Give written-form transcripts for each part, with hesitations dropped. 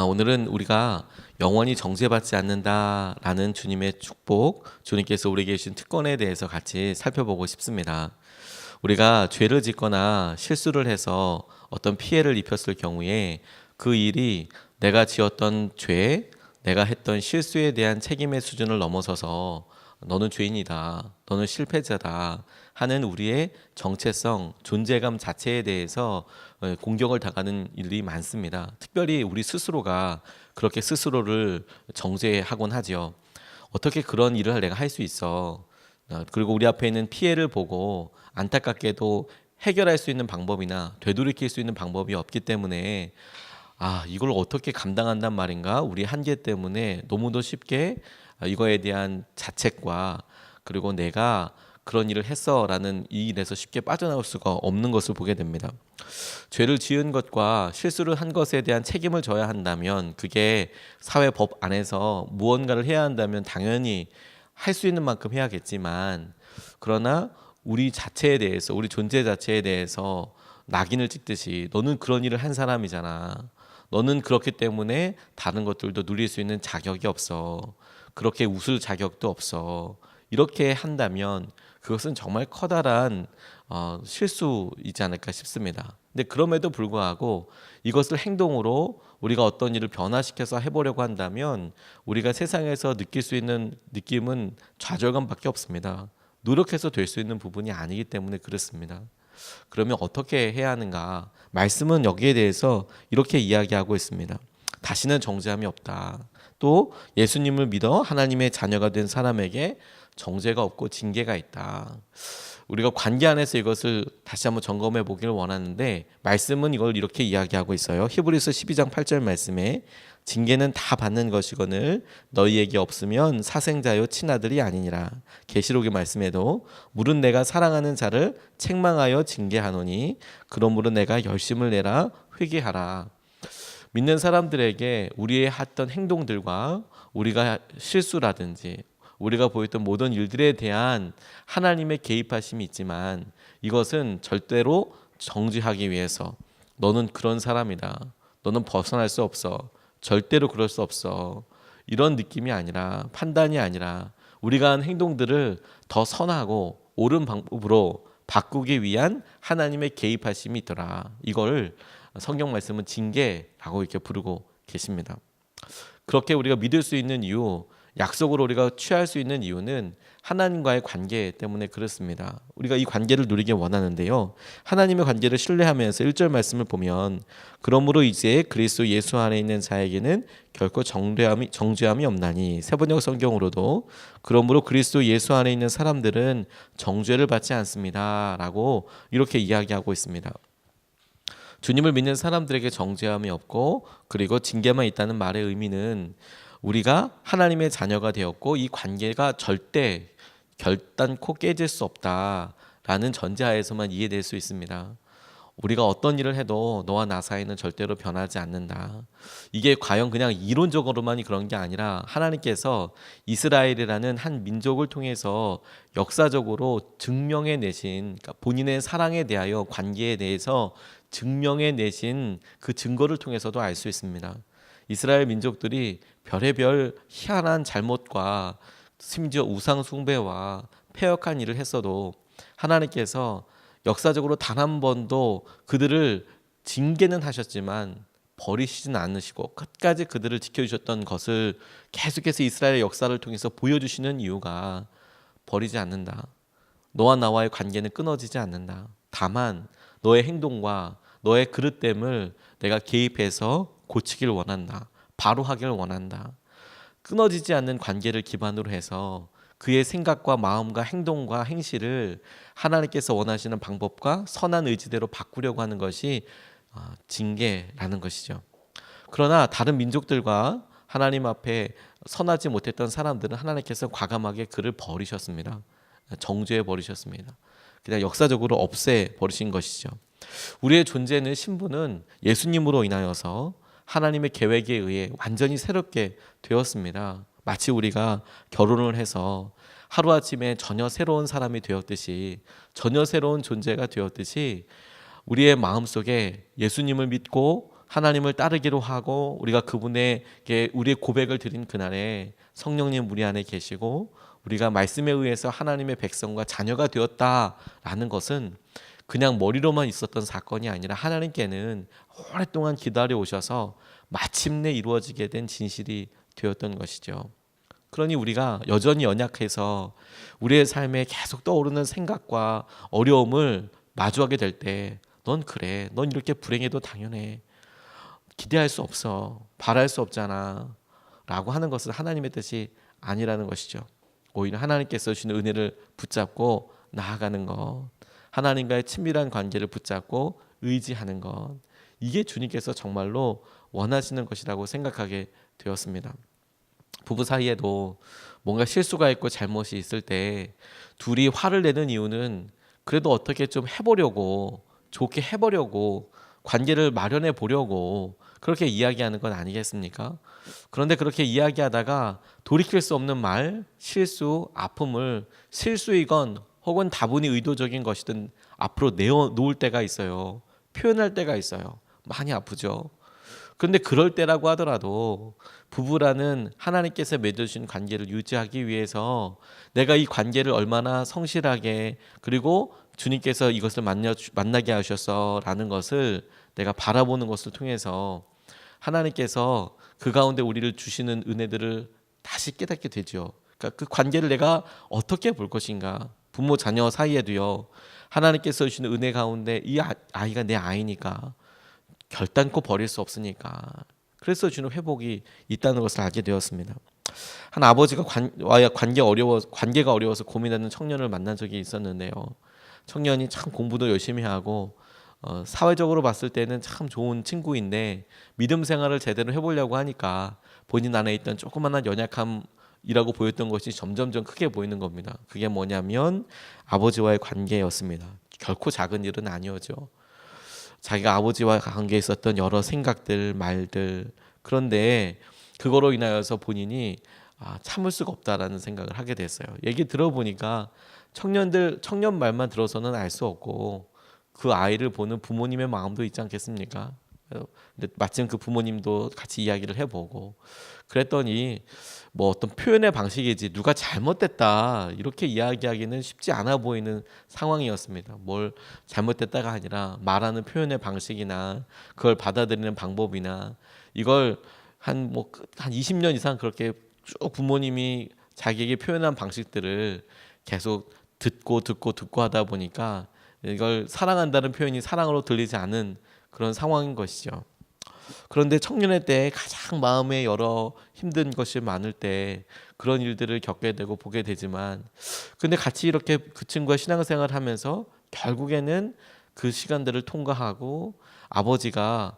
오늘은 우리가 영원히 정죄받지 않는다라는 주님의 축복, 주님께서 우리에게 주신 특권에 대해서 같이 살펴보고 싶습니다. 우리가 죄를 짓거나 실수를 해서 어떤 피해를 입혔을 경우에 그 일이 내가 지었던 죄, 내가 했던 실수에 대한 책임의 수준을 넘어서서 너는 죄인이다, 너는 실패자다 하는 우리의 정체성, 존재감 자체에 대해서 공격을 당하는 일이 많습니다. 특별히 우리 스스로가 그렇게 스스로를 정죄하곤 하죠. 어떻게 그런 일을 내가 할 수 있어? 그리고 우리 앞에 있는 피해를 보고 안타깝게도 해결할 수 있는 방법이나 되돌이킬 수 있는 방법이 없기 때문에 이걸 어떻게 감당한단 말인가? 우리 한계 때문에 너무도 쉽게 이거에 대한 자책과 그리고 내가 그런 일을 했어라는 이 일에서 쉽게 빠져나올 수가 없는 것을 보게 됩니다. 죄를 지은 것과 실수를 한 것에 대한 책임을 져야 한다면 그게 사회법 안에서 무언가를 해야 한다면 당연히 할 수 있는 만큼 해야겠지만 그러나 우리 자체에 대해서 우리 존재 자체에 대해서 낙인을 찍듯이 너는 그런 일을 한 사람이잖아. 너는 그렇기 때문에 다른 것들도 누릴 수 있는 자격이 없어. 그렇게 웃을 자격도 없어. 이렇게 한다면 그것은 정말 커다란 실수이지 않을까 싶습니다. 근데 그럼에도 불구하고 이것을 행동으로 우리가 어떤 일을 변화시켜서 해보려고 한다면 우리가 세상에서 느낄 수 있는 느낌은 좌절감밖에 없습니다. 노력해서 될 수 있는 부분이 아니기 때문에 그렇습니다. 그러면 어떻게 해야 하는가? 말씀은 여기에 대해서 이렇게 이야기하고 있습니다. 다시는 정죄함이 없다. 또 예수님을 믿어 하나님의 자녀가 된 사람에게 정죄가 없고 징계가 있다. 우리가 관계 안에서 이것을 다시 한번 점검해 보기를 원하는데 말씀은 이걸 이렇게 이야기하고 있어요. 히브리서 12장 8절 말씀에 징계는 다 받는 것이거늘 너희에게 없으면 사생자요 친아들이 아니니라. 계시록의 말씀에도 물은 내가 사랑하는 자를 책망하여 징계하노니 그러므로 내가 열심을 내라 회개하라. 믿는 사람들에게 우리의 했던 행동들과 우리가 실수라든지 우리가 보였던 모든 일들에 대한 하나님의 개입하심이 있지만 이것은 절대로 정죄하기 위해서 너는 그런 사람이다. 너는 벗어날 수 없어. 절대로 그럴 수 없어. 이런 느낌이 아니라 판단이 아니라 우리가 한 행동들을 더 선하고 옳은 방법으로 바꾸기 위한 하나님의 개입하심이 있더라. 이걸 성경 말씀은 징계라고 이렇게 부르고 계십니다. 그렇게 우리가 믿을 수 있는 이유, 약속으로 우리가 취할 수 있는 이유는 하나님과의 관계 때문에 그렇습니다. 우리가 이 관계를 누리기 원하는데요. 하나님의 관계를 신뢰하면서 1절 말씀을 보면 그러므로 이제 그리스도 예수 안에 있는 자에게는 결코 정죄함이 없나니 세번역 성경으로도 그러므로 그리스도 예수 안에 있는 사람들은 정죄를 받지 않습니다. 라고 이렇게 이야기하고 있습니다. 주님을 믿는 사람들에게 정죄함이 없고 그리고 징계만 있다는 말의 의미는 우리가 하나님의 자녀가 되었고 이 관계가 절대 결단코 깨질 수 없다라는 전제하에서만 이해될 수 있습니다. 우리가 어떤 일을 해도 너와 나 사이는 절대로 변하지 않는다. 이게 과연 그냥 이론적으로만이 그런 게 아니라 하나님께서 이스라엘이라는 한 민족을 통해서 역사적으로 증명해 내신 그러니까 본인의 사랑에 대하여 관계에 대해서 증명해 내신 그 증거를 통해서도 알 수 있습니다. 이스라엘 민족들이 별의별 희한한 잘못과 심지어 우상 숭배와 패역한 일을 했어도 하나님께서 역사적으로 단 한 번도 그들을 징계는 하셨지만 버리시진 않으시고 끝까지 그들을 지켜주셨던 것을 계속해서 이스라엘의 역사를 통해서 보여주시는 이유가 버리지 않는다. 너와 나와의 관계는 끊어지지 않는다. 다만 너의 행동과 너의 그릇됨을 내가 개입해서 고치기를 원한다. 바로 하기를 원한다. 끊어지지 않는 관계를 기반으로 해서 그의 생각과 마음과 행동과 행실을 하나님께서 원하시는 방법과 선한 의지대로 바꾸려고 하는 것이 징계라는 것이죠. 그러나 다른 민족들과 하나님 앞에 선하지 못했던 사람들은 하나님께서 과감하게 그를 버리셨습니다. 정죄해 버리셨습니다. 그냥 역사적으로 없애 버리신 것이죠. 우리의 존재는 신분은 예수님으로 인하여서 하나님의 계획에 의해 완전히 새롭게 되었습니다. 마치 우리가 결혼을 해서 하루아침에 전혀 새로운 사람이 되었듯이 전혀 새로운 존재가 되었듯이 우리의 마음속에 예수님을 믿고 하나님을 따르기로 하고 우리가 그분에게 우리의 고백을 드린 그날에 성령님 우리 안에 계시고 우리가 말씀에 의해서 하나님의 백성과 자녀가 되었다라는 것은 그냥 머리로만 있었던 사건이 아니라 하나님께는 오랫동안 기다려 오셔서 마침내 이루어지게 된 진실이 되었던 것이죠. 그러니 우리가 여전히 연약해서 우리의 삶에 계속 떠오르는 생각과 어려움을 마주하게 될 때 넌 그래, 넌 이렇게 불행해도 당연해, 기대할 수 없어, 바랄 수 없잖아 라고 하는 것은 하나님의 뜻이 아니라는 것이죠. 오히려 하나님께서 주시는 은혜를 붙잡고 나아가는 것, 하나님과의 친밀한 관계를 붙잡고 의지하는 것, 이게 주님께서 정말로 원하시는 것이라고 생각하게 되었습니다. 부부 사이에도 뭔가 실수가 있고 잘못이 있을 때 둘이 화를 내는 이유는 그래도 어떻게 좀 해보려고, 좋게 해보려고, 관계를 마련해 보려고 그렇게 이야기하는 건 아니겠습니까? 그런데 그렇게 이야기하다가 돌이킬 수 없는 말, 실수, 아픔을 실수이건 혹은 다분히 의도적인 것이든 앞으로 내어놓을 때가 있어요. 표현할 때가 있어요. 많이 아프죠. 그런데 그럴 때라고 하더라도 부부라는 하나님께서 맺어주신 관계를 유지하기 위해서 내가 이 관계를 얼마나 성실하게, 그리고 주님께서 이것을 만나게 하셔서라는 것을 내가 바라보는 것을 통해서 하나님께서 그 가운데 우리를 주시는 은혜들을 다시 깨닫게 되죠. 그러니까 그 관계를 내가 어떻게 볼 것인가. 부모 자녀 사이에도요, 하나님께서 주시는 은혜 가운데 이 아이가 내 아이니까 결단코 버릴 수 없으니까, 그래서 주는 회복이 있다는 것을 알게 되었습니다. 한 아버지가 관계가 어려워서 고민하는 청년을 만난 적이 있었는데요. 청년이 참 공부도 열심히 하고 사회적으로 봤을 때는 참 좋은 친구인데 믿음 생활을 제대로 해보려고 하니까 본인 안에 있던 조그마한 연약함이라고 보였던 것이 점점점 크게 보이는 겁니다. 그게 뭐냐면 아버지와의 관계였습니다. 결코 작은 일은 아니었죠. 자기가 아버지와 관계에 있었던 여러 생각들, 말들, 그런데 그거로 인하여서 본인이 참을 수가 없다라는 생각을 하게 됐어요. 얘기 들어보니까 청년 말만 들어서는 알 수 없고 그 아이를 보는 부모님의 마음도 있지 않겠습니까? 근데 마침 그 부모님도 같이 이야기를 해보고 그랬더니 뭐 어떤 표현의 방식이지 누가 잘못됐다 이렇게 이야기하기는 쉽지 않아 보이는 상황이었습니다. 뭘 잘못됐다가 아니라 말하는 표현의 방식이나 그걸 받아들이는 방법이나 이걸 한 20년 이상 그렇게 쭉 부모님이 자기에게 표현한 방식들을 계속 듣고 하다 보니까 이걸 사랑한다는 표현이 사랑으로 들리지 않은 그런 상황인 것이죠. 그런데 청년의 때 가장 마음에 여러 힘든 것이 많을 때 그런 일들을 겪게 되고 보게 되지만, 근데 같이 이렇게 그 친구와 신앙생활을 하면서 결국에는 그 시간들을 통과하고 아버지가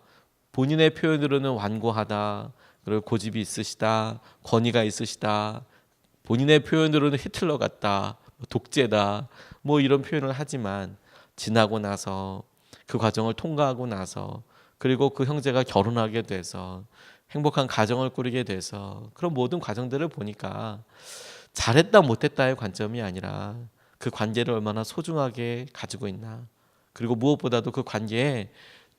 본인의 표현으로는 완고하다, 그리고 고집이 있으시다, 권위가 있으시다, 본인의 표현으로는 히틀러 같다, 독재다, 뭐 이런 표현을 하지만 지나고 나서 그 과정을 통과하고 나서 그리고 그 형제가 결혼하게 돼서 행복한 가정을 꾸리게 돼서 그런 모든 과정들을 보니까 잘했다 못했다의 관점이 아니라 그 관계를 얼마나 소중하게 가지고 있나, 그리고 무엇보다도 그 관계에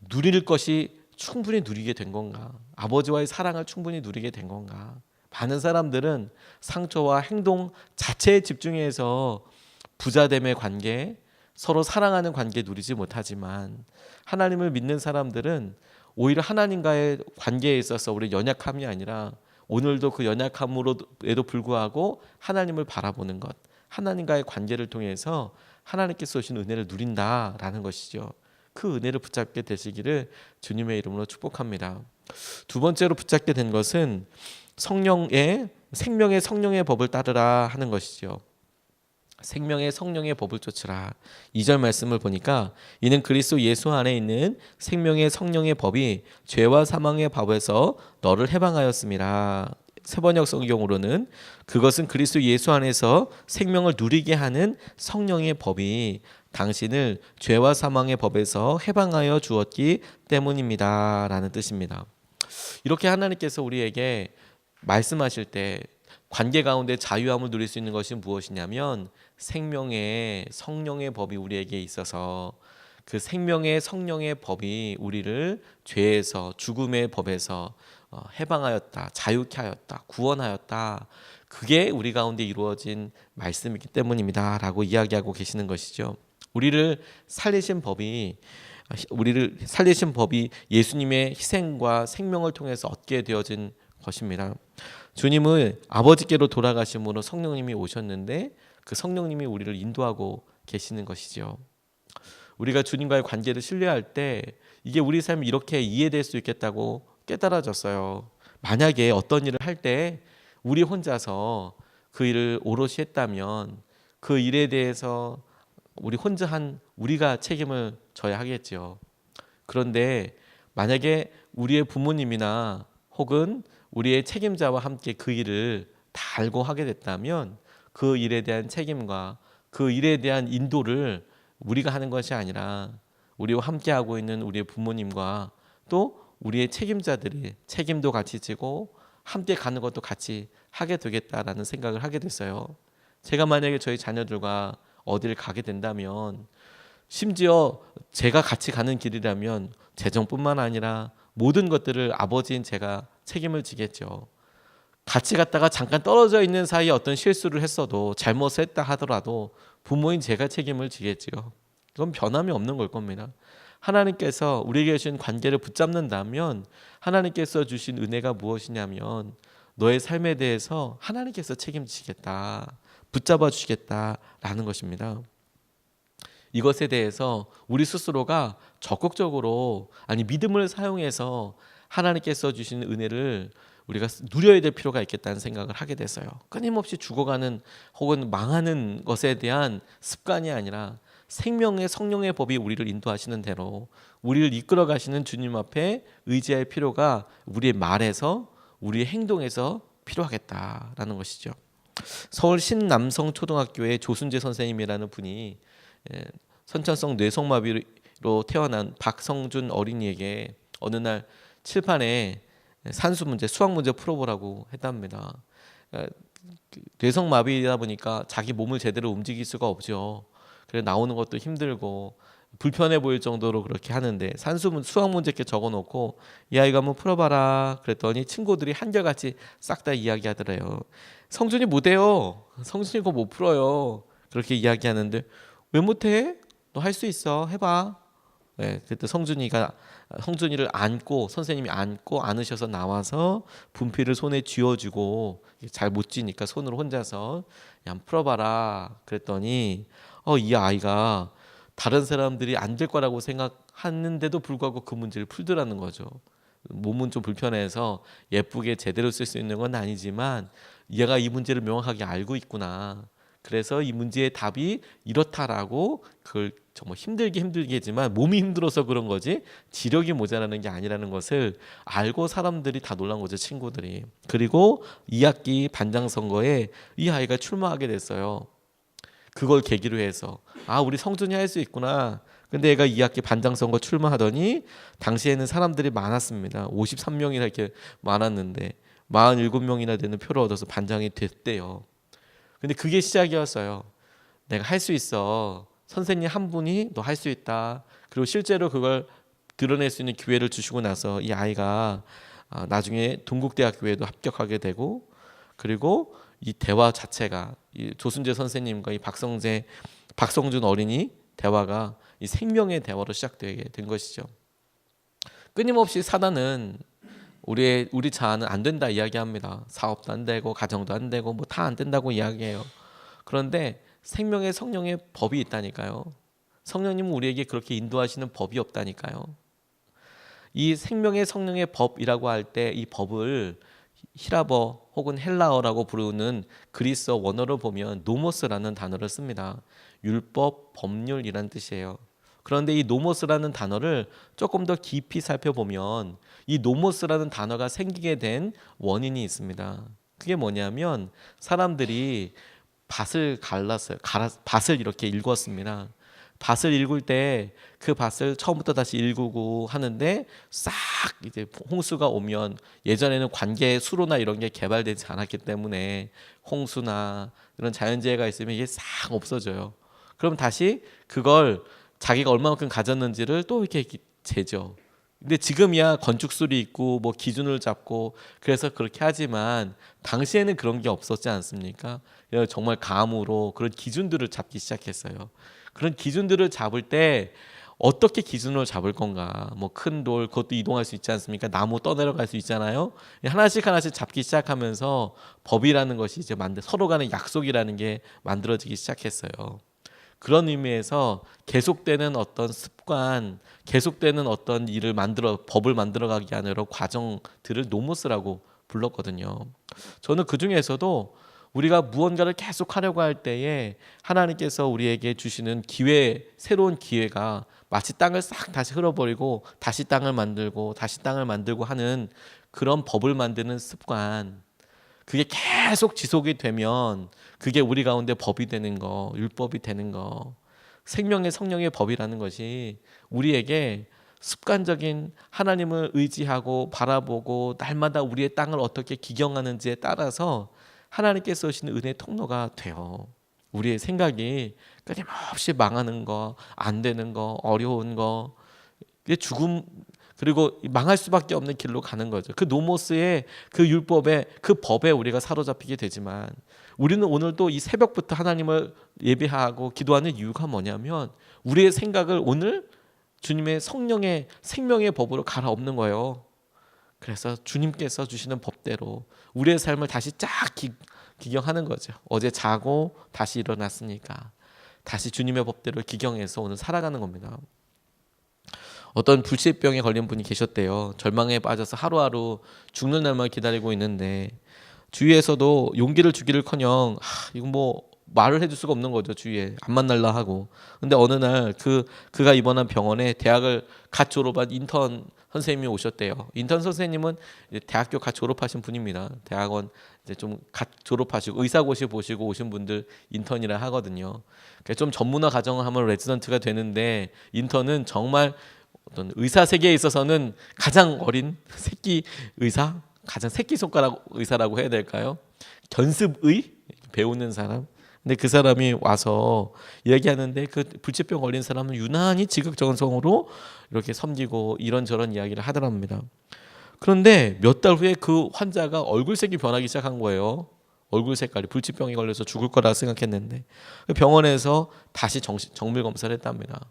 누릴 것이 충분히 누리게 된 건가, 아버지와의 사랑을 충분히 누리게 된 건가. 많은 사람들은 상처와 행동 자체에 집중해서 부자됨의 관계, 서로 사랑하는 관계 누리지 못하지만 하나님을 믿는 사람들은 오히려 하나님과의 관계에 있어서 우리 연약함이 아니라 오늘도 그 연약함으로에도 불구하고 하나님을 바라보는 것, 하나님과의 관계를 통해서 하나님께서 주신 은혜를 누린다라는 것이죠. 그 은혜를 붙잡게 되시기를 주님의 이름으로 축복합니다. 두 번째로 붙잡게 된 것은 생명의 성령의 법을 따르라 하는 것이죠. 생명의 성령의 법을 쫓으라. 2절 말씀을 보니까 이는 그리스도 예수 안에 있는 생명의 성령의 법이 죄와 사망의 법에서 너를 해방하였음이라. 세번역 성경으로는 그것은 그리스도 예수 안에서 생명을 누리게 하는 성령의 법이 당신을 죄와 사망의 법에서 해방하여 주었기 때문입니다 라는 뜻입니다. 이렇게 하나님께서 우리에게 말씀하실 때 관계 가운데 자유함을 누릴 수 있는 것이 무엇이냐면 생명의 성령의 법이 우리에게 있어서 그 생명의 성령의 법이 우리를 죄에서 죽음의 법에서 해방하였다, 자유케 하였다, 구원하였다. 그게 우리 가운데 이루어진 말씀이기 때문입니다 라고 이야기하고 계시는 것이죠. 우리를 살리신 법이 예수님의 희생과 생명을 통해서 얻게 되어진 것입니다. 주님은 아버지께로 돌아가심으로 성령님이 오셨는데 그 성령님이 우리를 인도하고 계시는 것이죠. 우리가 주님과의 관계를 신뢰할 때 이게 우리 삶이 이렇게 이해될 수 있겠다고 깨달아졌어요. 만약에 어떤 일을 할 때 우리 혼자서 그 일을 오롯이 했다면 그 일에 대해서 우리가 책임을 져야 하겠죠. 그런데 만약에 우리의 부모님이나 혹은 우리의 책임자와 함께 그 일을 다 알고 하게 됐다면 그 일에 대한 책임과 그 일에 대한 인도를 우리가 하는 것이 아니라 우리와 함께 하고 있는 우리의 부모님과 또 우리의 책임자들이 책임도 같이 지고 함께 가는 것도 같이 하게 되겠다라는 생각을 하게 됐어요. 제가 만약에 저희 자녀들과 어디를 가게 된다면 심지어 제가 같이 가는 길이라면 재정뿐만 아니라 모든 것들을 아버지인 제가 책임을 지겠죠. 같이 갔다가 잠깐 떨어져 있는 사이에 어떤 실수를 했어도 잘못을 했다 하더라도 부모인 제가 책임을 지겠지요. 그건 변함이 없는 걸 겁니다. 하나님께서 우리에게 주신 관계를 붙잡는다면 하나님께서 주신 은혜가 무엇이냐면 너의 삶에 대해서 하나님께서 책임지겠다, 붙잡아 주시겠다라는 것입니다. 이것에 대해서 우리 스스로가 적극적으로 믿음을 사용해서 하나님께서 주신 은혜를 우리가 누려야 될 필요가 있겠다는 생각을 하게 됐어요. 끊임없이 죽어가는 혹은 망하는 것에 대한 습관이 아니라 생명의 성령의 법이 우리를 인도하시는 대로 우리를 이끌어 가시는 주님 앞에 의지할 필요가 우리의 말에서 우리의 행동에서 필요하겠다라는 것이죠. 서울 신남성초등학교의 조순재 선생님이라는 분이 선천성 뇌성마비로 태어난 박성준 어린이에게 어느 날 칠판에 산수 문제, 수학 문제 풀어보라고 했답니다. 뇌성마비이다 보니까 자기 몸을 제대로 움직일 수가 없죠. 그래서 나오는 것도 힘들고 불편해 보일 정도로 그렇게 하는데 수학 문제 이렇게 적어놓고 이 아이가 한번 풀어봐라 그랬더니 친구들이 한결같이 싹 다 이야기하더래요. 성준이 못해요. 성준이 그거 못 풀어요. 그렇게 이야기하는데 왜 못해? 너 할 수 있어. 해봐. 네, 그때 성준이를 선생님이 안으셔서 나와서 분필을 손에 쥐어주고 잘 못 쥐니까 손으로 혼자서 그냥 풀어봐라 그랬더니 이 아이가 다른 사람들이 안 될 거라고 생각하는데도 불구하고 그 문제를 풀더라는 거죠. 몸은 좀 불편해서 예쁘게 제대로 쓸 수 있는 건 아니지만 얘가 이 문제를 명확하게 알고 있구나. 그래서 이 문제의 답이 이렇다라고 그걸 정말 힘들게지만 몸이 힘들어서 그런 거지 지력이 모자라는 게 아니라는 것을 알고 사람들이 다 놀란 거죠, 친구들이. 그리고 2학기 반장 선거에 이 아이가 출마하게 됐어요. 그걸 계기로 해서 우리 성준이 할 수 있구나. 근데 얘가 2학기 반장 선거 출마하더니 당시에는 사람들이 많았습니다. 53명이나 이렇게 많았는데 47명이나 되는 표를 얻어서 반장이 됐대요. 근데 그게 시작이었어요. 내가 할 수 있어. 선생님 한 분이 너 할 수 있다. 그리고 실제로 그걸 드러낼 수 있는 기회를 주시고 나서 이 아이가 나중에 동국대학교에도 합격하게 되고 그리고 이 대화 자체가 이 조순재 선생님과 이 박성준 어린이 대화가 이 생명의 대화로 시작되게 된 것이죠. 끊임없이 사단은 우리 자아는 안 된다 이야기합니다. 사업도 안 되고 가정도 안 되고 뭐 다 안 된다고 이야기해요. 그런데 생명의 성령의 법이 있다니까요. 성령님은 우리에게 그렇게 인도하시는 법이 없다니까요. 이 생명의 성령의 법이라고 할 때 이 법을 히라버 혹은 헬라어라고 부르는 그리스어 원어로 보면 노모스라는 단어를 씁니다. 율법, 법률이라는 뜻이에요. 그런데 이 노모스라는 단어를 조금 더 깊이 살펴보면 이 노모스라는 단어가 생기게 된 원인이 있습니다. 그게 뭐냐면 사람들이 밭을 이렇게 읽었습니다. 밭을 읽을 때 그 밭을 처음부터 다시 읽고 하는데 싹 이제 홍수가 오면 예전에는 관계 수로나 이런 게 개발되지 않았기 때문에 홍수나 이런 자연재해가 있으면 이게 싹 없어져요. 그럼 다시 그걸 자기가 얼마만큼 가졌는지를 또 이렇게 재죠. 근데 지금이야 건축술이 있고 뭐 기준을 잡고 그래서 그렇게 하지만 당시에는 그런 게 없었지 않습니까? 정말 감으로 그런 기준들을 잡기 시작했어요. 그런 기준들을 잡을 때 어떻게 기준을 잡을 건가? 뭐 큰 돌 그것도 이동할 수 있지 않습니까? 나무 떠내려갈 수 있잖아요. 하나씩 하나씩 잡기 시작하면서 법이라는 것이 이제 서로 간의 약속이라는 게 만들어지기 시작했어요. 그런 의미에서 계속되는 어떤 습관, 계속되는 어떤 일을 법을 만들어가기 하는 여러 과정들을 노모스라고 불렀거든요. 저는 그 중에서도 우리가 무언가를 계속 하려고 할 때에 하나님께서 우리에게 주시는 새로운 기회가 마치 땅을 싹 다시 흘어버리고 다시 땅을 만들고 하는 그런 법을 만드는 습관, 그게 계속 지속이 되면 그게 우리 가운데 법이 되는 거, 율법이 되는 거, 생명의 성령의 법이라는 것이 우리에게 습관적인 하나님을 의지하고 바라보고 날마다 우리의 땅을 어떻게 기경하는지에 따라서 하나님께서 주시는 은혜의 통로가 돼요. 우리의 생각이 끊임없이 망하는 거, 안 되는 거, 어려운 거, 죽음, 그리고 망할 수밖에 없는 길로 가는 거죠. 그 노모스의 그 율법에, 그 법에 우리가 사로잡히게 되지만 우리는 오늘도 이 새벽부터 하나님을 예배하고 기도하는 이유가 뭐냐면 우리의 생각을 오늘 주님의 성령의 생명의 법으로 갈아엎는 거예요. 그래서 주님께서 주시는 법대로 우리의 삶을 다시 쫙 기경하는 거죠. 어제 자고 다시 일어났으니까 다시 주님의 법대로 기경해서 오늘 살아가는 겁니다. 어떤 불치병에 걸린 분이 계셨대요. 절망에 빠져서 하루하루 죽는 날만 기다리고 있는데 주위에서도 용기를 주기를커녕 이건 뭐 말을 해줄 수가 없는 거죠. 주위에 안 만날라 하고. 근데 어느 날 그가 입원한 병원에 대학을 갓 졸업한 인턴 선생님이 오셨대요. 인턴 선생님은 이제 대학교 갓 졸업하신 분입니다. 대학원 이제 좀 갓 졸업하시고 의사고시 보시고 오신 분들 인턴이라 하거든요. 그러니까 좀 전문화 과정을 하면 레지던트가 되는데 인턴은 정말 어떤 의사 세계에 있어서는 가장 어린 새끼 의사, 가장 새끼손가락 의사라고 해야 될까요? 견습의 배우는 사람. 근데 그 사람이 와서 이야기하는데 그 불치병 걸린 사람은 유난히 지극정성으로 이렇게 섬기고 이런저런 이야기를 하더랍니다. 그런데 몇 달 후에 그 환자가 얼굴색이 변하기 시작한 거예요. 얼굴 색깔이 불치병에 걸려서 죽을 거라 생각했는데 병원에서 다시 정밀 검사를 했답니다.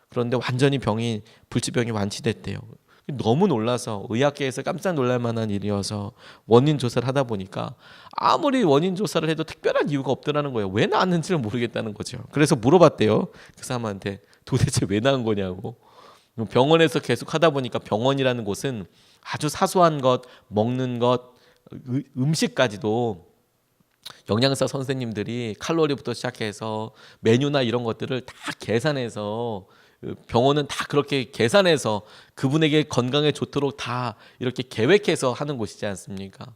그런데 완전히 불치병이 완치됐대요. 너무 놀라서 의학계에서 깜짝 놀랄 만한 일이어서 원인 조사를 하다 보니까 아무리 원인 조사를 해도 특별한 이유가 없더라는 거예요. 왜 나았는지를 모르겠다는 거죠. 그래서 물어봤대요. 그 사람한테 도대체 왜 나은 거냐고. 병원에서 계속 하다 보니까 병원이라는 곳은 아주 사소한 것, 먹는 것, 음식까지도 영양사 선생님들이 칼로리부터 시작해서 메뉴나 이런 것들을 다 계산해서 병원은 다 그렇게 계산해서 그분에게 건강에 좋도록 다 이렇게 계획해서 하는 곳이지 않습니까?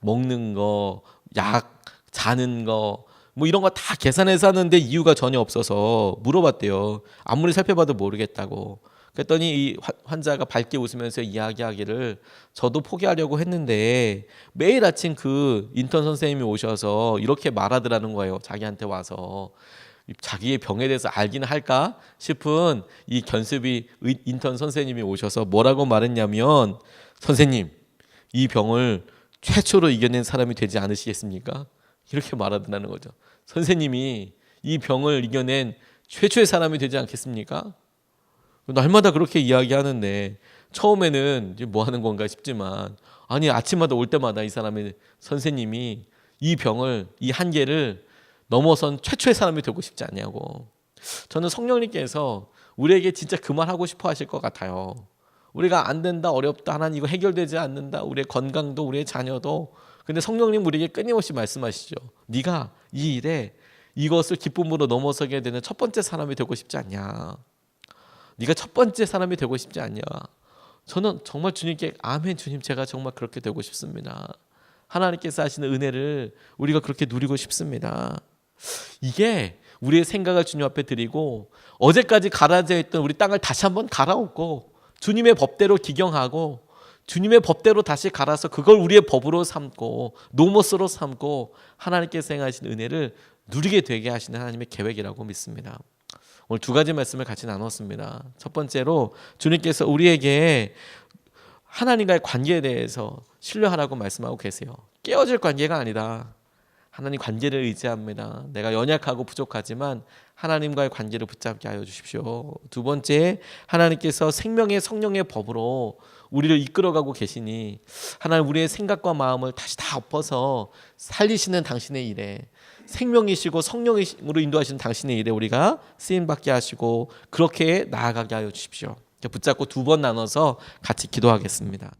먹는 거, 약, 자는 거, 뭐 이런 거 다 계산해서 하는데 이유가 전혀 없어서 물어봤대요. 아무리 살펴봐도 모르겠다고. 그랬더니 이 환자가 밝게 웃으면서 이야기하기를 저도 포기하려고 했는데 매일 아침 그 인턴 선생님이 오셔서 이렇게 말하더라는 거예요. 자기한테 와서. 자기의 병에 대해서 알기는 할까 싶은 이 견습이 인턴 선생님이 오셔서 뭐라고 말했냐면 선생님 이 병을 최초로 이겨낸 사람이 되지 않으시겠습니까? 이렇게 말하더라는 거죠. 선생님이 이 병을 이겨낸 최초의 사람이 되지 않겠습니까? 날마다 그렇게 이야기하는데 처음에는 뭐 하는 건가 싶지만 아니 아침마다 올 때마다 이 사람의 선생님이 이 병을 이 한계를 넘어선 최초의 사람이 되고 싶지 않냐고. 저는 성령님께서 우리에게 진짜 그 말 하고 싶어 하실 것 같아요. 우리가 안 된다, 어렵다, 하나님 이거 해결되지 않는다, 우리의 건강도 우리의 자녀도. 근데 성령님 우리에게 끊임없이 말씀하시죠. 네가 이 일에 이것을 기쁨으로 넘어서게 되는 첫 번째 사람이 되고 싶지 않냐. 네가 첫 번째 사람이 되고 싶지 않냐. 저는 정말 주님께 아멘 주님 제가 정말 그렇게 되고 싶습니다. 하나님께서 하시는 은혜를 우리가 그렇게 누리고 싶습니다. 이게 우리의 생각을 주님 앞에 드리고 어제까지 가라져 있던 우리 땅을 다시 한번 갈아엎고 주님의 법대로 기경하고 주님의 법대로 다시 갈아서 그걸 우리의 법으로 삼고 노모스로 삼고 하나님께서 행하신 은혜를 누리게 되게 하시는 하나님의 계획이라고 믿습니다. 오늘 두 가지 말씀을 같이 나눴습니다. 첫 번째로 주님께서 우리에게 하나님과의 관계에 대해서 신뢰하라고 말씀하고 계세요. 깨어질 관계가 아니다. 하나님 관계를 의지합니다. 내가 연약하고 부족하지만 하나님과의 관계를 붙잡게 하여 주십시오. 두 번째, 하나님께서 생명의 성령의 법으로 우리를 이끌어가고 계시니 하나님 우리의 생각과 마음을 다시 다 엎어서 살리시는 당신의 일에, 생명이시고 성령으로 인도하시는 당신의 일에 우리가 쓰임받게 하시고 그렇게 나아가게 하여 주십시오. 붙잡고 두 번 나눠서 같이 기도하겠습니다.